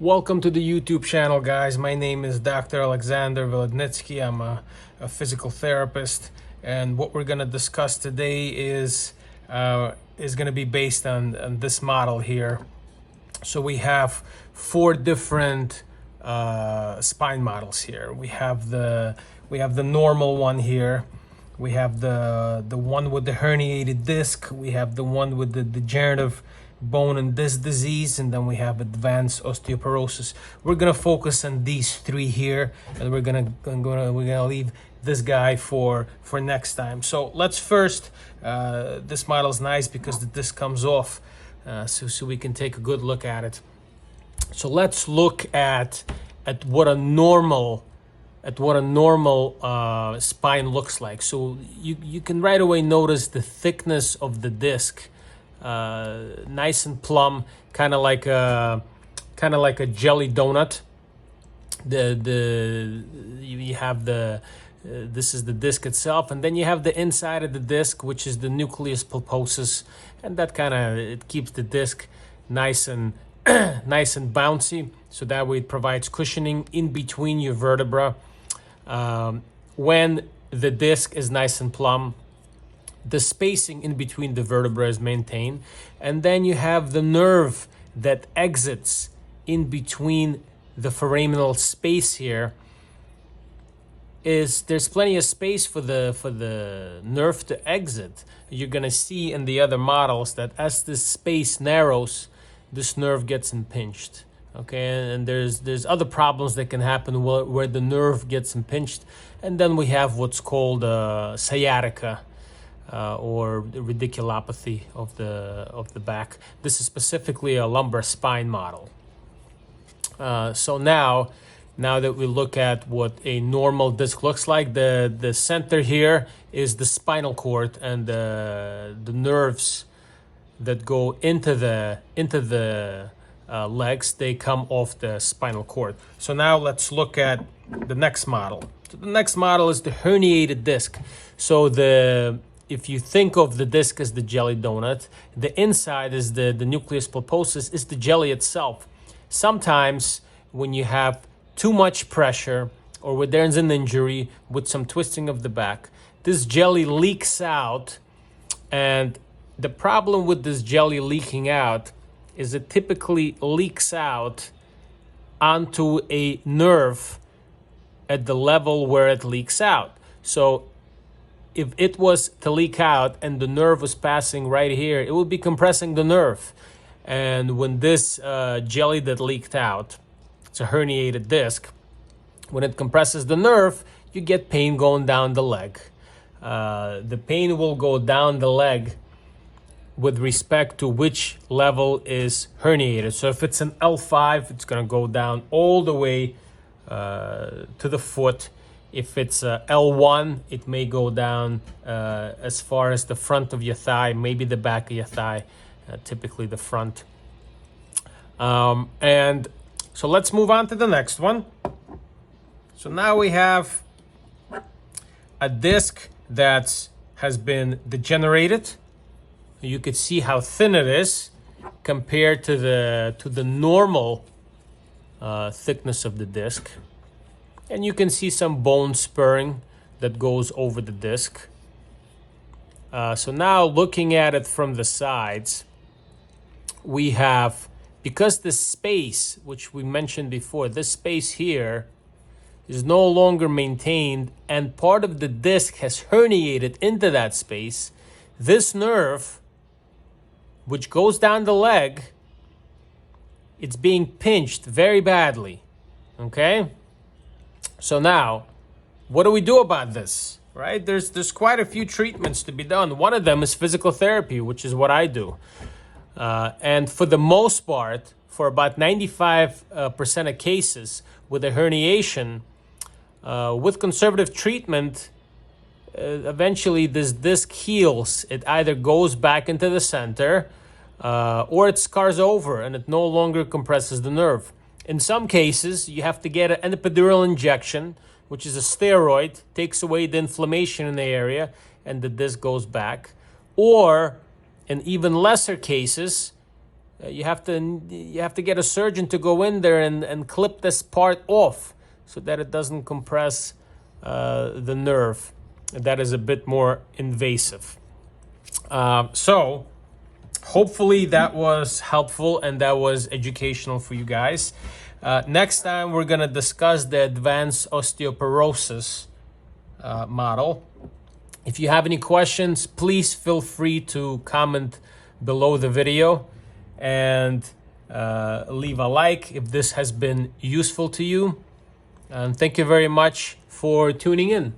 Welcome to the YouTube channel, guys. My name is Dr. Alexander Velodnitsky. I'm a physical therapist, and what we're going to discuss today is going to be based on this model here. So we have four different spine models here. We have the normal one here. We have the one with the herniated disc. We have the one with the degenerative bone and disc disease, and then we have advanced osteoporosis. We're gonna focus on these three here, and we're gonna leave this guy for next time. So let's first. This model is nice because the disc comes off, so we can take a good look at it. So let's look at what a normal spine looks like. So you can right away notice the thickness of the disc. Nice and plumb, kind of like a jelly donut. You have this is the disc itself, and then you have the inside of the disc, which is the nucleus pulposus, and that it keeps the disc nice and nice and bouncy, so that way it provides cushioning in between your vertebra. When the disc is nice and plumb, the spacing in between the vertebrae is maintained, and then you have the nerve that exits in between the foraminal space here. There's plenty of space for the nerve to exit. You're gonna see in the other models that as this space narrows, this nerve gets impinged. Okay, and there's other problems that can happen where the nerve gets impinged, and then we have what's called sciatica. Or radiculopathy of the back. This is specifically a lumbar spine model. So now that we look at what a normal disc looks like, the center here is the spinal cord, and the nerves that go into the legs, they come off the spinal cord. So now let's look at the next model. So the next model is the herniated disc. So if you think of the disc as the jelly donut, the inside is the nucleus pulposus, is the jelly itself. Sometimes when you have too much pressure or when there's an injury with some twisting of the back, this jelly leaks out. And the problem with this jelly leaking out is it typically leaks out onto a nerve at the level where it leaks out. So if it was to leak out and the nerve was passing right here, it would be compressing the nerve. And when this jelly that leaked out, it's a herniated disc, when it compresses the nerve, you get pain going down the leg. The pain will go down the leg with respect to which level is herniated. So if it's an L5, it's going to go down all the way to the foot. If it's L1, it may go down as far as the front of your thigh, maybe the back of your thigh, typically the front. And so let's move on to the next one. So now we have a disc that has been degenerated. You could see how thin it is compared to the normal thickness of the disc. And you can see some bone spurring that goes over the disc. So now looking at it from the sides, we have, because this space, which we mentioned before, this space here is no longer maintained, and part of the disc has herniated into that space. This nerve, which goes down the leg, it's being pinched very badly, okay? So now, what do we do about this, right? There's quite a few treatments to be done. One of them is physical therapy, which is what I do. And for the most part, for about 95% of cases with a herniation, with conservative treatment, eventually this disc heals. It either goes back into the center or it scars over and it no longer compresses the nerve. In some cases, you have to get an epidural injection, which is a steroid, takes away the inflammation in the area, and the disc goes back. Or, in even lesser cases, you have to get a surgeon to go in there and clip this part off so that it doesn't compress the nerve. That is a bit more invasive. So hopefully that was helpful and that was educational for you guys. Next time we're gonna discuss the advanced osteoporosis model. If you have any questions, please feel free to comment below the video and leave a like if this has been useful to you. And thank you very much for tuning in.